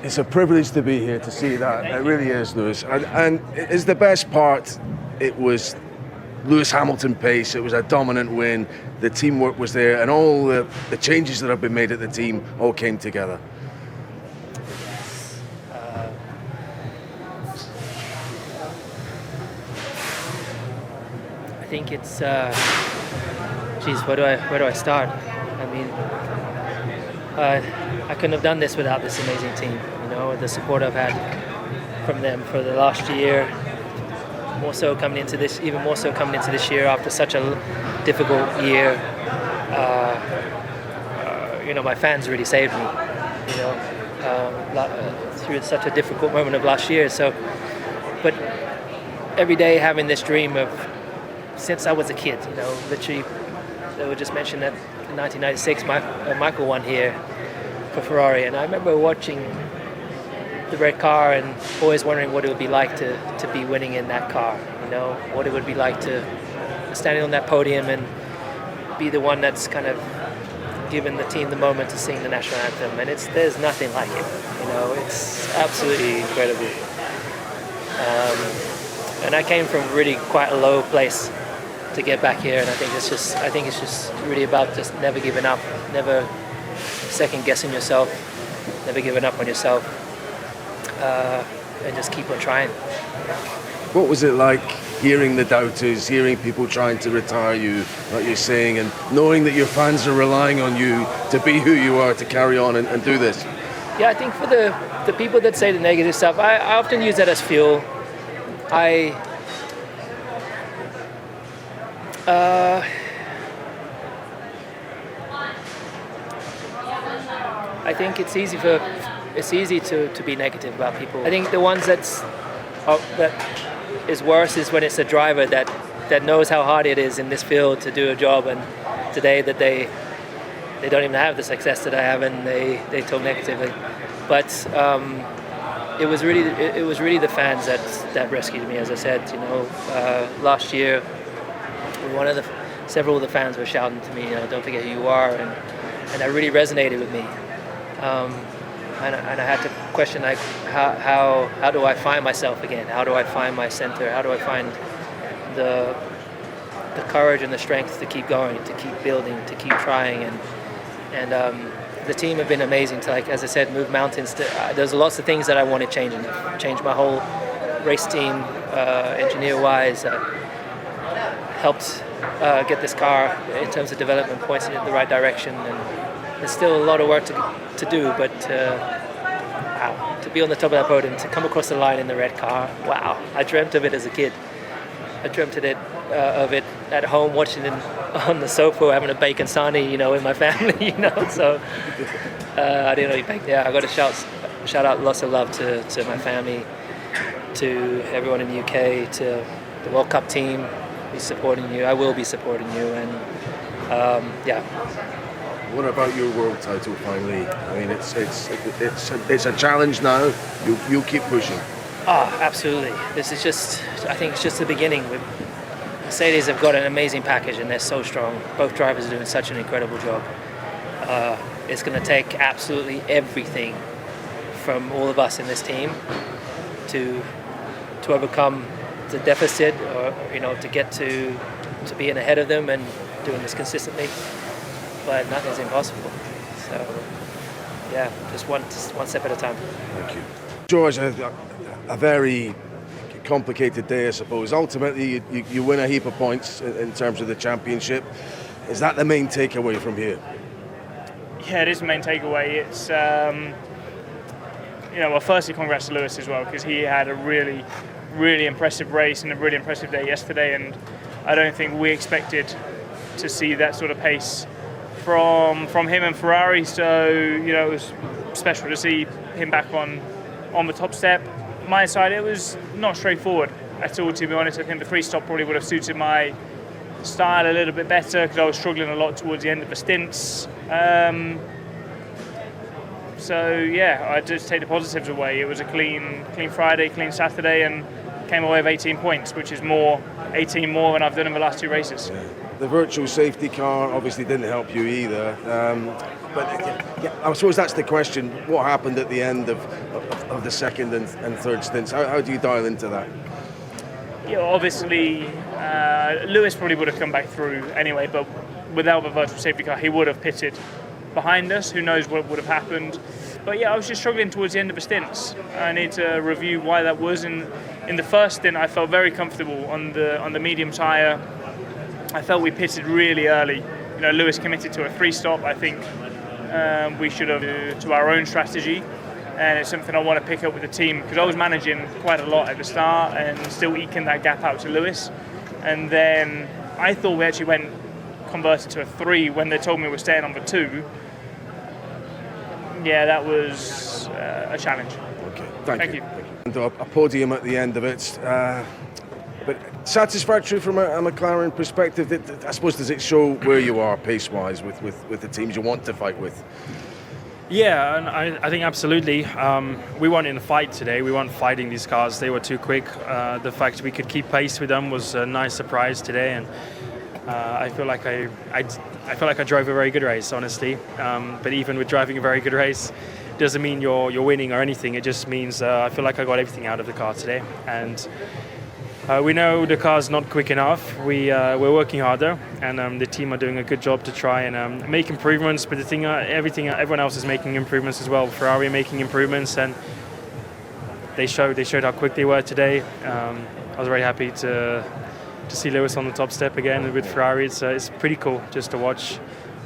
It's a privilege to be here to see that. It really is, Lewis. And it's the best part. It was Lewis Hamilton pace. It was a dominant win. The teamwork was there, and all the changes that have been made at the team all came together. I think it's. Geez, where do I start? I mean, I couldn't have done this without this amazing team. You know, the support I've had from them for the last year. Even more so coming into this year after such a difficult year. You know, my fans really saved me. You know, through such a difficult moment of last year. So, but every day having this dream of since I was a kid. You know, literally, they would just mention that in 1996, Michael won here for Ferrari, and I remember watching the red car and always wondering what it would be like to be winning in that car. You know, what it would be like to standing on that podium and be the one that's kind of given the team the moment to sing the national anthem. And there's nothing like it. You know, it's absolutely incredible. And I came from really quite a low place to get back here, and I think it's just really about just never giving up, never second guessing yourself, never giving up on yourself, and just keep on trying. What was it like hearing the doubters, hearing people trying to retire you, like you're saying, and knowing that your fans are relying on you to be who you are, to carry on and do this? Yeah, I think for the people that say the negative stuff, I often use that as fuel. I think it's easy to be negative about people. I think the ones that is worse is when it's a driver that knows how hard it is in this field to do a job, and today that they don't even have the success that I have, and they talk negatively. But it was really the fans that rescued me. As I said, you know, last year, several of the fans were shouting to me, you know, "Don't forget who you are," and that really resonated with me. And I had to question, like, how do I find myself again? How do I find my center? How do I find the courage and the strength to keep going, to keep building, to keep trying? And the team have been amazing to, like, as I said, move mountains. There's lots of things that I want to change my whole race team, engineer-wise. Helped get this car in terms of development points in the right direction, and there's still a lot of work to do, but wow, to be on the top of that podium, to come across the line in the red car, wow, I dreamt of it as a kid. I dreamt of it at home, watching it on the sofa, having a bacon sarnie, you know, with my family, you know, so I didn't really bake there. I got to shout out lots of love to my family, to everyone in the UK, to the World Cup team. Be supporting you. I will be supporting you, and yeah. What about your world title finally? I mean, it's a challenge now. You'll keep pushing. Absolutely. This is I think it's just the beginning. Mercedes have got an amazing package, and they're so strong. Both drivers are doing such an incredible job. It's going to take absolutely everything from all of us in this team to overcome the deficit, or, you know, to get to being ahead of them and doing this consistently. But nothing's impossible. So yeah, just one step at a time. Thank you, George. A very complicated day, I suppose. Ultimately, you win a heap of points in terms of the championship. Is that the main takeaway from here? Yeah, it is the main takeaway. It's you know, well, firstly, congrats to Lewis as well, because he had a really impressive race and a really impressive day yesterday, and I don't think we expected to see that sort of pace from him and Ferrari. So, you know, it was special to see him back on the top step. My side, it was not straightforward at all, to be honest. I think the free stop probably would have suited my style a little bit better, because I was struggling a lot towards the end of the stints. So yeah, I just take the positives away. It was a clean Friday, clean Saturday, and came away with 18 points, which is more 18 more than I've done in the last 2 races. Yeah. The virtual safety car obviously didn't help you either. But I suppose that's the question. What happened at the end of the second and third stints? How do you dial into that? Yeah, obviously, Lewis probably would have come back through anyway, but without the virtual safety car, he would have pitted behind us. Who knows what would have happened? But yeah, I was just struggling towards the end of the stints. I need to review why that was. In the first stint, I felt very comfortable on the medium tyre. I felt we pitted really early. Lewis committed to a 3-stop. I think we should have to our own strategy, and it's something I want to pick up with the team, because I was managing quite a lot at the start and still eking that gap out to Lewis. And then I thought we actually converted to a 3 when they told me we're staying on the 2. Yeah, that was a challenge. Okay, thank you. you. A podium at the end of it. But satisfactory from a McLaren perspective. I suppose, does it show where you are pace-wise with the teams you want to fight with? Yeah, and I think absolutely. We weren't in a fight today. We weren't fighting these cars. They were too quick. The fact we could keep pace with them was a nice surprise today, and I feel like I drove a very good race, honestly. But even with driving a very good race, doesn't mean you're winning or anything. It just means I feel like I got everything out of the car today, and we know the car's not quick enough. We're working harder, and the team are doing a good job to try and make improvements. But the thing, everyone else is making improvements as well. Ferrari are making improvements, and they showed how quick they were today. I was very happy to see Lewis on the top step again with Ferrari. It's pretty cool just to watch,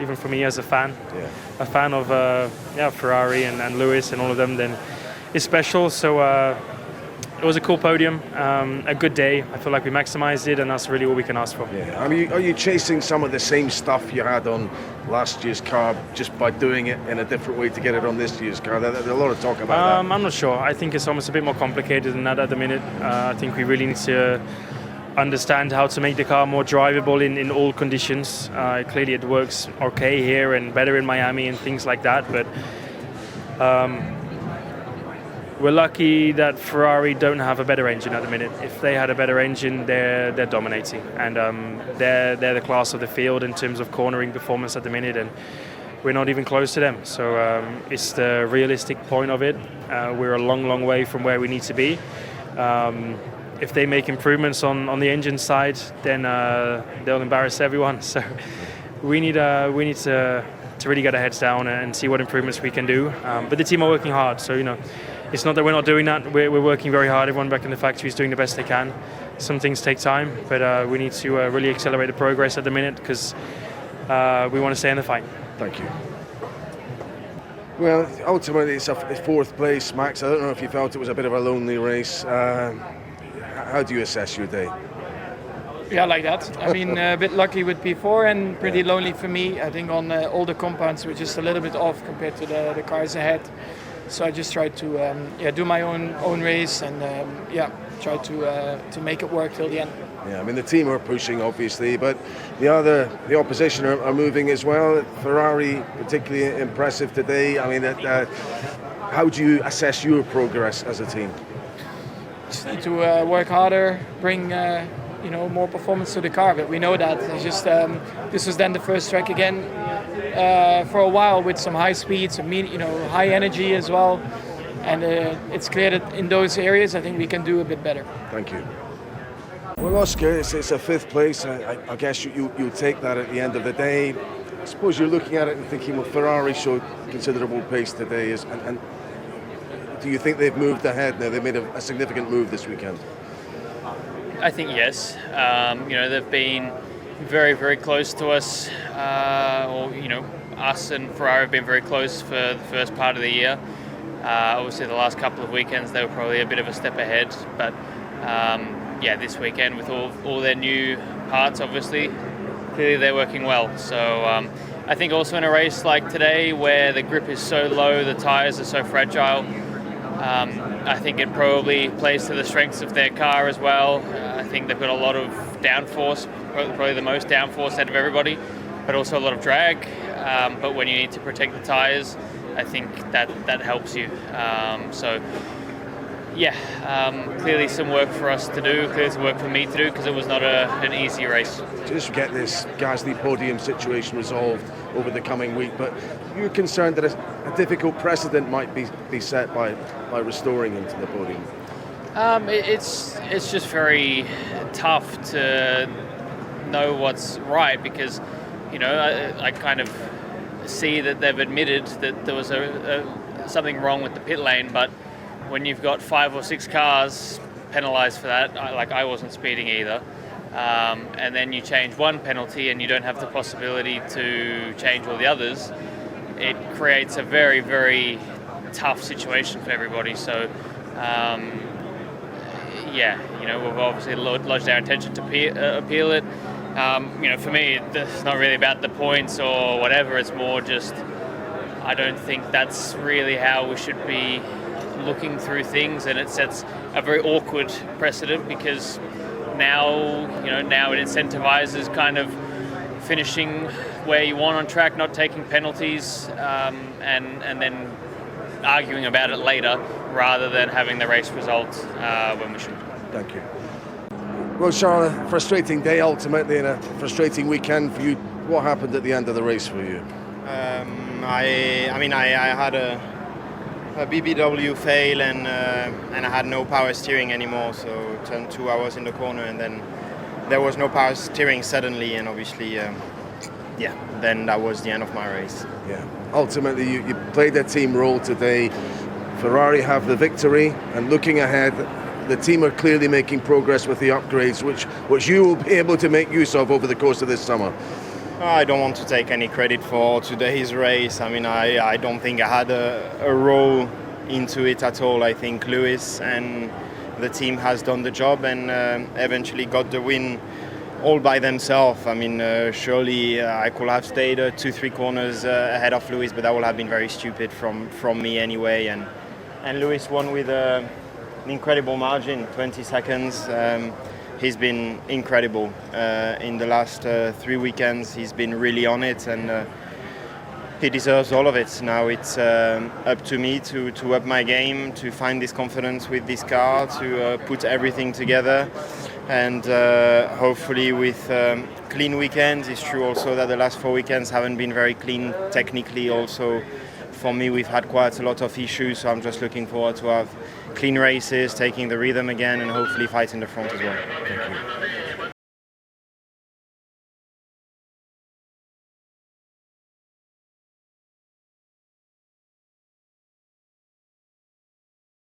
even for me as a fan. Yeah. A fan of Ferrari and Lewis and all of them. Then it's special. So. It was a cool podium, a good day. I feel like we maximised it, and that's really all we can ask for. Yeah. Are you chasing some of the same stuff you had on last year's car, just by doing it in a different way to get it on this year's car? There's a lot of talk about that. I'm not sure. I think it's almost a bit more complicated than that at the minute. I think we really need to understand how to make the car more drivable in all conditions. Clearly it works okay here and better in Miami and things like that, but we're lucky that Ferrari don't have a better engine at the minute. If they had a better engine, they're dominating, and they're the class of the field in terms of cornering performance at the minute, and we're not even close to them. So it's the realistic point of it. We're a long way from where we need to be. If they make improvements on the engine side, then they'll embarrass everyone. So we need to really get our heads down and see what improvements we can do. But the team are working hard, so it's not that we're not doing that. We're working very hard. Everyone back in the factory is doing the best they can. Some things take time, but we need to really accelerate the progress at the minute, because we want to stay in the fight. Thank you. Well, ultimately it's a 4th place, Max. I don't know if you felt it was a bit of a lonely race. How do you assess your day? Yeah, like that. I mean, a bit lucky with P4 and pretty lonely for me. I think on all the compounds we're just a little bit off compared to the cars ahead. So I just tried to do my own race and try to make it work till the end. Yeah, I mean the team are pushing obviously, but the opposition are moving as well. Ferrari particularly impressive today. I mean, how do you assess your progress as a team? Just need to work harder, bring more performance to the car. But we know that it's just this was then the first track again. For a while with some high speed, some high energy as well, and it's clear that in those areas I think we can do a bit better. Thank you. Well, Oscar, it's a 5th place. I guess you'll take that at the end of the day. I suppose you're looking at it and thinking, well, Ferrari showed considerable pace today, and do you think they've moved ahead now? They've made a significant move this weekend. I think yes. They've been very close to us, us and Ferrari have been very close for the first part of the year. Obviously the last couple of weekends they were probably a bit of a step ahead, but this weekend with all their new parts, obviously clearly they're working well. So I think also in a race like today where the grip is so low, the tyres are so fragile, I think it probably plays to the strengths of their car as well. I think they've got a lot of downforce, probably the most downforce out of everybody, but also a lot of drag. But when you need to protect the tyres, I think that helps you. So clearly some work for us to do, clearly some work for me to do, because it was not an easy race. Just get this Gasly podium situation resolved over the coming week, but you're concerned that a difficult precedent might be set by restoring him to the podium. It's just very tough to know what's right, because I kind of see that they've admitted that there was something wrong with the pit lane, but when you've got 5 or 6 cars penalised for that, I wasn't speeding either, and then you change one penalty and you don't have the possibility to change all the others, it creates a very, very tough situation for everybody. So we've obviously lodged our intention to appeal it. For me, it's not really about the points or whatever. It's more just, I don't think that's really how we should be looking through things, and it sets a very awkward precedent, because now it incentivizes kind of finishing where you want on track, not taking penalties, and then arguing about it later, rather than having the race result when we should. Thank you. Well, Charles, a frustrating day ultimately, and a frustrating weekend for you. What happened at the end of the race for you? I had a BBW fail, and I had no power steering anymore, so turn 2 hours in the corner, and then there was no power steering suddenly, and obviously then that was the end of my race. Yeah, ultimately you played a team role today. Ferrari have the victory, and looking ahead, the team are clearly making progress with the upgrades, which you will be able to make use of over the course of this summer. I don't want to take any credit for today's race. I don't think I had a role into it at all. I think Lewis and the team has done the job and eventually got the win all by themselves. Surely I could have stayed 2-3 corners ahead of Lewis, but that would have been very stupid from me anyway. And Lewis won with an incredible margin, 20 seconds. He's been incredible in the last 3 weekends. He's been really on it, and he deserves all of it. Now it's up to me to up my game, to find this confidence with this car, to put everything together, and hopefully with clean weekends. It's true also that the last 4 weekends haven't been very clean technically. Also, for me, we've had quite a lot of issues, so I'm just looking forward to have clean races, taking the rhythm again, and hopefully fight in the front as well. Thank you.